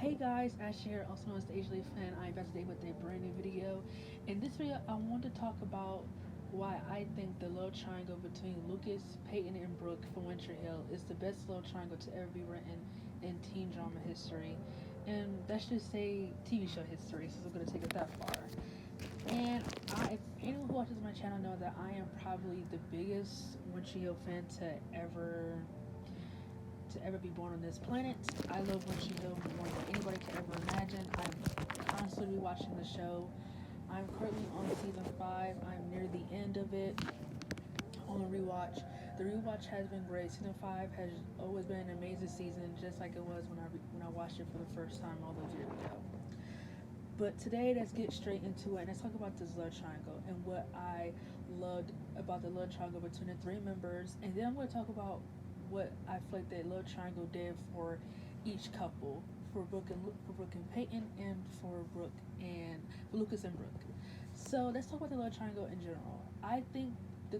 Hey guys, Ash here, also known as the Asian Fan. I'm back today with a brand new video. In this video, I want to talk about why I think the love triangle between Lucas, Peyton, and Brooke from Winter Hill is the best love triangle to ever be written in teen drama history. And let's just say TV show history, since I'm going to take it that far. And if anyone who watches my channel know that I am probably the biggest Winter Hill fan to ever be born on this planet. I love Winter Hill more than anybody could ever imagine. I'm constantly watching the show. I'm currently on season 5. I'm near the end of it on a rewatch. The rewatch has been great. Season 5 has always been an amazing season, just like it was when I watched it for the first time all those years ago. But today, let's get straight into it and let's talk about this love triangle and what I loved about the love triangle between the three members. And then I'm going to talk about what I feel like that love triangle did for each couple, for Brooke and Peyton, and for Lucas and Brooke. So let's talk about the love triangle in general. I think the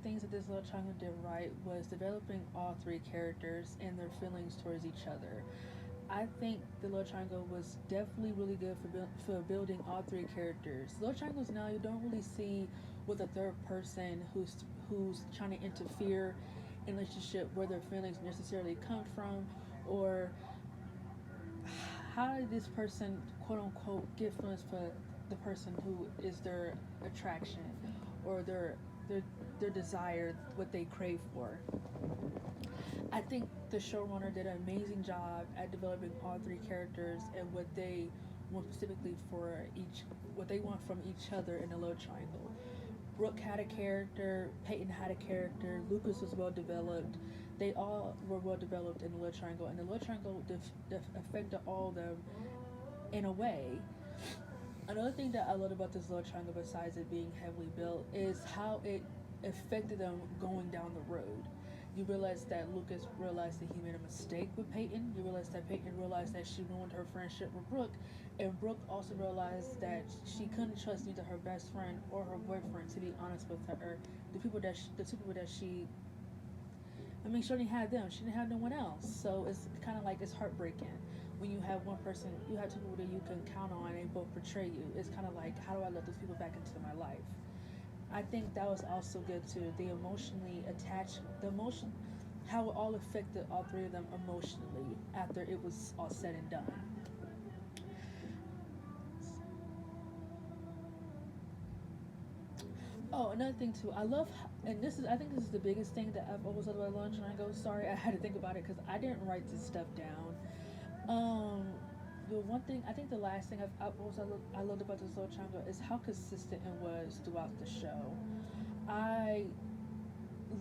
things that this love triangle did right was developing all three characters and their feelings towards each other. I think the love triangle was definitely really good for building all three characters. Love triangles now you don't really see with a third person who's trying to interfere in a relationship where their feelings necessarily come from, or how did this person quote unquote get feelings for the person who is their attraction or their their desire, what they crave for. I think the showrunner did an amazing job at developing all three characters and what they want specifically for each, what they want from each other in the love triangle. Brooke had a character, Peyton had a character, Lucas was well developed. They all were well developed in the love triangle, and the love triangle affected all of them in a way. Another thing that I love about this love triangle, besides it being heavily built, is how it affected them going down the road. You realize that Lucas realized that he made a mistake with Peyton. You realize that Peyton realized that she ruined her friendship with Brooke. And Brooke also realized that she couldn't trust either her best friend or her boyfriend, to be honest with her. The two people that she didn't have them. She didn't have no one else. So it's kind of like it's heartbreaking when you have one person, you have two people that you can count on and they both betray you. It's kind of like, how do I let those people back into my life? I think that was also good too. They emotionally attached the emotion, how it all affected all three of them emotionally after it was all said and done. Oh, another thing too, and I think this is the biggest thing that I've always loved about lunch. And I go, sorry, I had to think about it because I didn't write this stuff down. Um, the one thing I think the last thing I loved about this little triangle is how consistent it was throughout the show. I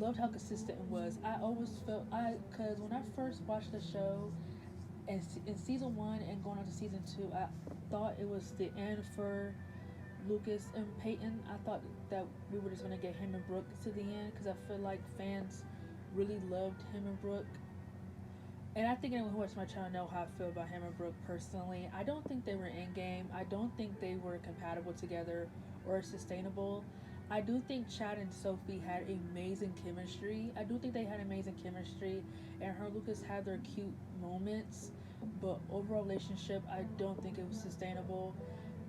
loved how consistent it was. I always felt because when I first watched the show in season 1 and going on to season 2, I thought it was the end for Lucas and Peyton. I thought that we were just gonna get him and Brooke to the end because I feel like fans really loved him and Brooke. And I think anyone who watches my channel know how I feel about him and Brooke personally. I don't think they were in game. I don't think they were compatible together or sustainable. I do think Chad and Sophie had amazing chemistry. I do think they had amazing chemistry, and her and Lucas had their cute moments. But overall relationship, I don't think it was sustainable.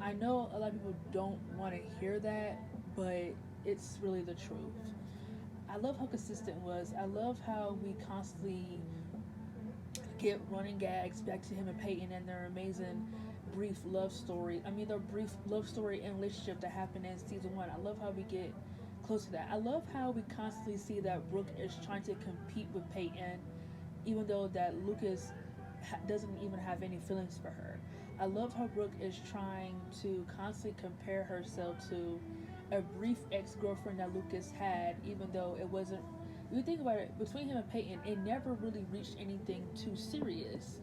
I know a lot of people don't want to hear that, but it's really the truth. I love how consistent it was. I love how we constantly get running gags back to him and Peyton and their amazing brief love story. I mean, their brief love story and relationship that happened in season 1. I love how we get close to that. I love how we constantly see that Brooke is trying to compete with Peyton, even though that Lucas doesn't even have any feelings for her. I love how Brooke is trying to constantly compare herself to a brief ex-girlfriend that Lucas had, even though it wasn't. If you think about it, between him and Peyton, it never really reached anything too serious.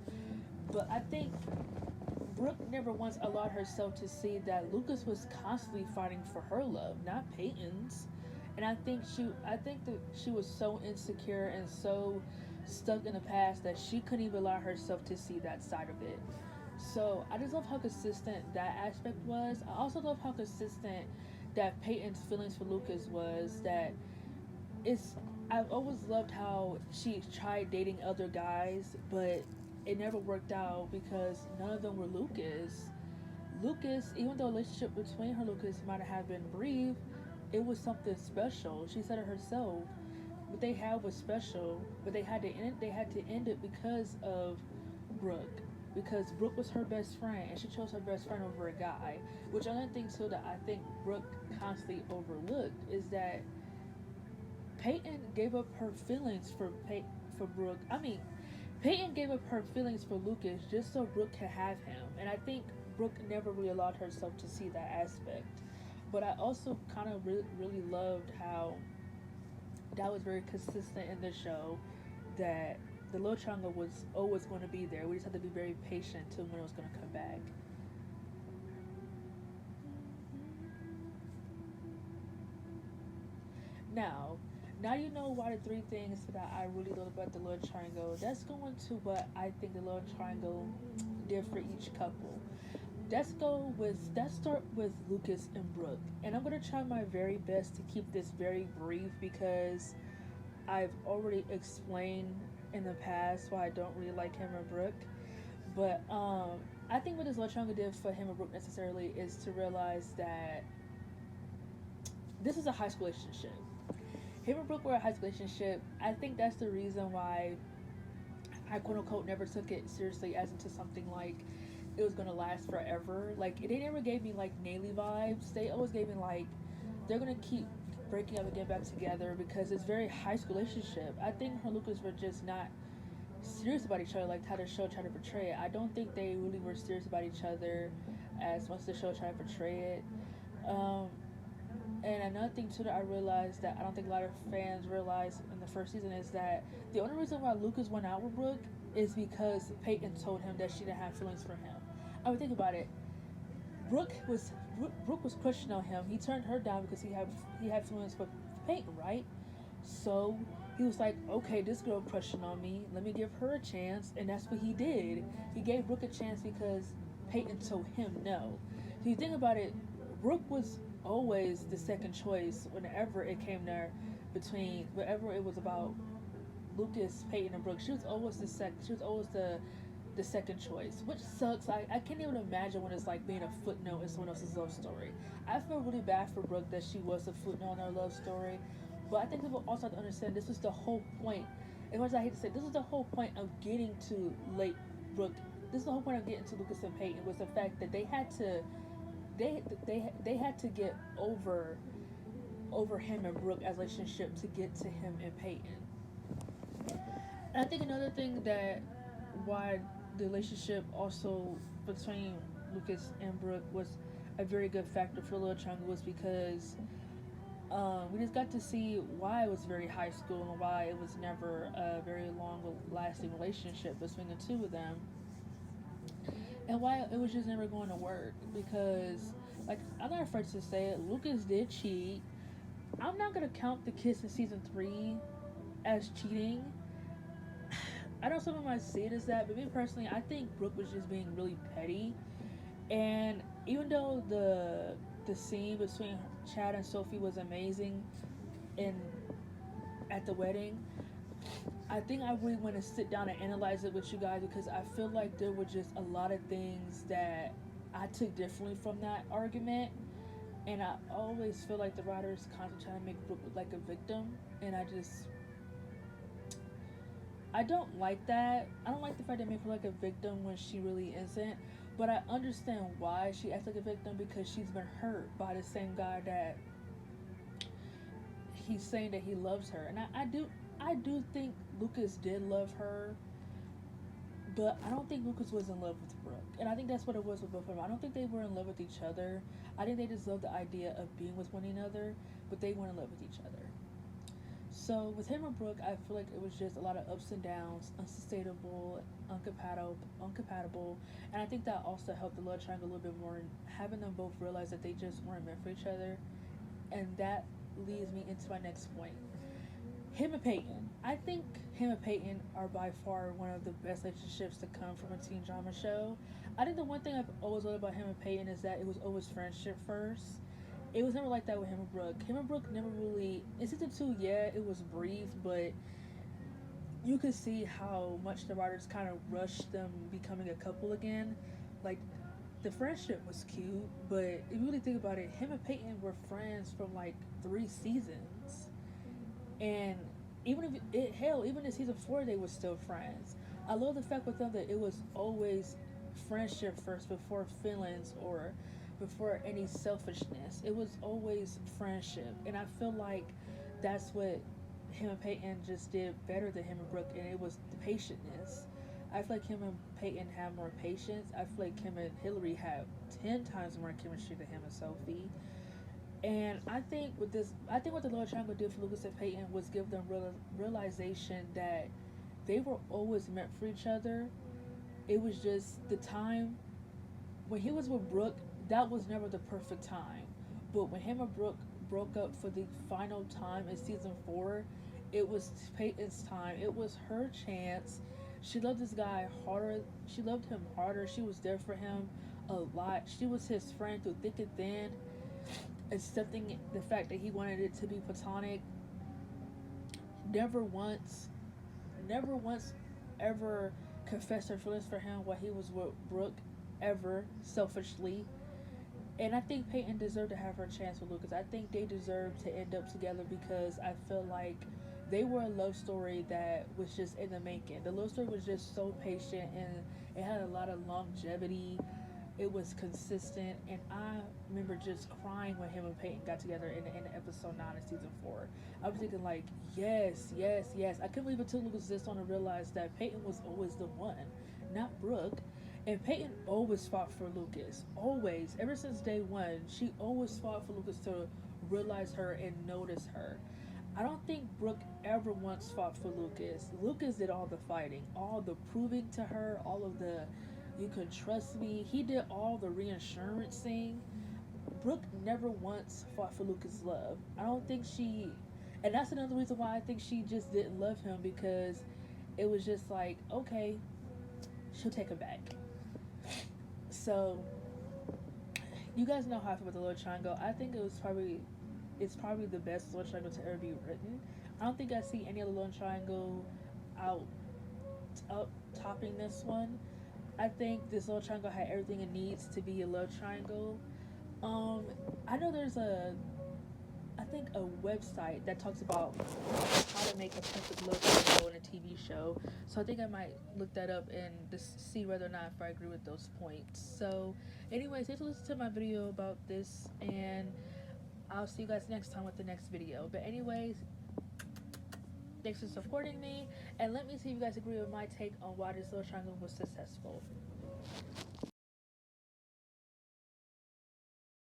But I think Brooke never once allowed herself to see that Lucas was constantly fighting for her love, not Peyton's. And I think that she was so insecure and so stuck in the past that she couldn't even allow herself to see that side of it. So I just love how consistent that aspect was. I also love how consistent that Peyton's feelings for Lucas was. That it's I've always loved how she tried dating other guys, but it never worked out because none of them were Lucas. Lucas, even though the relationship between her and Lucas might have been brief, it was something special. She said it herself. What they had was special, but they had to end it because of Brooke. Because Brooke was her best friend and she chose her best friend over a guy. Which another thing too that I think Brooke constantly overlooked is that Peyton gave up her feelings for Brooke. I mean, Peyton gave up her feelings for Lucas just so Brooke could have him. And I think Brooke never really allowed herself to see that aspect. But I also kind of really loved how that was very consistent in the show that the love triangle was always going to be there. We just had to be very patient to when it was going to come back. Now, now you know why the three things that I really love about the love triangle. Let's go into what I think the love triangle did for each couple. Let's start with Lucas and Brooke. And I'm gonna try my very best to keep this very brief because I've already explained in the past why I don't really like him or Brooke. But I think what this love triangle did for him and Brooke necessarily is to realize that this is a high school relationship. Him and Brooke were a high school relationship. I think that's the reason why I quote unquote never took it seriously as into something like it was gonna last forever. Like they never gave me like Nayli vibes. They always gave me like they're gonna keep breaking up and get back together because it's very high school relationship. I think her and Lucas were just not serious about each other like how the show tried to portray it. I don't think they really were serious about each other as much as the show tried to portray it. Um, and another thing too that I realized that I don't think a lot of fans realized in the first season is that the only reason why Lucas went out with Brooke is because Peyton told him that she didn't have feelings for him. I mean, think about it. Brooke was crushing on him. He turned her down because he had feelings for Peyton, right? So he was like, okay, this girl crushing on me. Let me give her a chance, and that's what he did. He gave Brooke a chance because Peyton told him no. So you think about it, Brooke was always the second choice whenever it came there between whenever it was about Lucas, Peyton, and Brooke. She was always the second. She was always the second choice, which sucks. I can't even imagine what it's like being a footnote in someone else's love story. I feel really bad for Brooke that she was a footnote in her love story, but I think people also have to understand this was the whole point. As much as I hate to say, this is the whole point of getting to late Brooke. This is the whole point of getting to Lucas and Peyton was the fact that they had to get over him and Brooke as a relationship to get to him and Peyton. And I think another thing that why the relationship also between Lucas and Brooke was a very good factor for Lil Chung was because we just got to see why it was very high school and why it was never a very long lasting relationship between the two of them and why it was just never going to work because like I'm not afraid to say it, Lucas did cheat. I'm not gonna count the kiss in season 3 as cheating. I know some of might see it as that, but me personally, I think Brooke was just being really petty. And even though the scene between Chad and Sophie was amazing, in at the wedding, I think I really want to sit down and analyze it with you guys because I feel like there were just a lot of things that I took differently from that argument. And I always feel like the writers constantly trying to make Brooke look like a victim, and I don't like that. I don't like the fact they make her like a victim when she really isn't. But I understand why she acts like a victim because she's been hurt by the same guy that he's saying that he loves her. And I do think Lucas did love her, but I don't think Lucas was in love with Brooke. And I think that's what it was with both of them. I don't think they were in love with each other. I think they just loved the idea of being with one another, but they weren't in love with each other. So with him and Brooke, I feel like it was just a lot of ups and downs, unsustainable, uncompatible, and I think that also helped the love triangle a little bit more in having them both realize that they just weren't meant for each other, and that leads me into my next point. Him and Peyton. I think him and Peyton are by far one of the best relationships to come from a teen drama show. I think the one thing I've always loved about him and Peyton is that it was always friendship first. It was never like that with him and Brooke. Him and Brooke never really in season 2, yeah, it was brief, but you could see how much the writers kind of rushed them becoming a couple again. Like, the friendship was cute, but if you really think about it, him and Peyton were friends from like 3 seasons, and even if it hell, even in season 4, they were still friends. I love the fact with them that it was always friendship first before feelings or before any selfishness. It was always friendship, and I feel like that's what him and Peyton just did better than him and Brooke, and it was the patientness. I feel like him and Peyton have more patience. I feel like him and Hillary have 10 times more chemistry than him and Sophie. And I think what the Lord Triangle did for Lucas and Peyton was give them realization that they were always meant for each other. It was just the time when he was with Brooke, that was never the perfect time. But when him and Brooke broke up for the final time in season 4, it was Peyton's time. It was her chance. She loved this guy harder. She loved him harder. She was there for him a lot. She was his friend through thick and thin. Accepting the fact that he wanted it to be platonic. Never once, never once ever confessed her feelings for him while he was with Brooke, ever, selfishly. And I think Peyton deserved to have her chance with Lucas. I think they deserved to end up together because I feel like they were a love story that was just in the making. The love story was just so patient and it had a lot of longevity. It was consistent, and I remember just crying when him and Peyton got together in episode 9 of season 4. I was thinking like, yes, yes, yes. I couldn't believe it took Lucas this long to realize that Peyton was always the one, not Brooke. And Peyton always fought for Lucas. Always. Ever since day one, she always fought for Lucas to realize her and notice her. I don't think Brooke ever once fought for Lucas. Lucas did all the fighting, all the proving to her, all of the you can trust me. He did all the reassuranceing. Brooke never once fought for Lucas' love. I don't think she, and that's another reason why I think she just didn't love him because it was just like, okay, she'll take him back. So you guys know how I feel about the Love Triangle. I think it's probably the best Love Triangle to ever be written. I don't think I see any other Love Triangle out up topping this one. I think this love triangle had everything it needs to be a love triangle. Um, I know there's I think a website that talks about how to make a perfect love triangle in a TV show. So I think I might look that up and just see whether or not if I agree with those points. So, anyways, thanks for listening to my video about this, and I'll see you guys next time with the next video. But anyways, thanks for supporting me, and let me see if you guys agree with my take on why this love triangle was successful.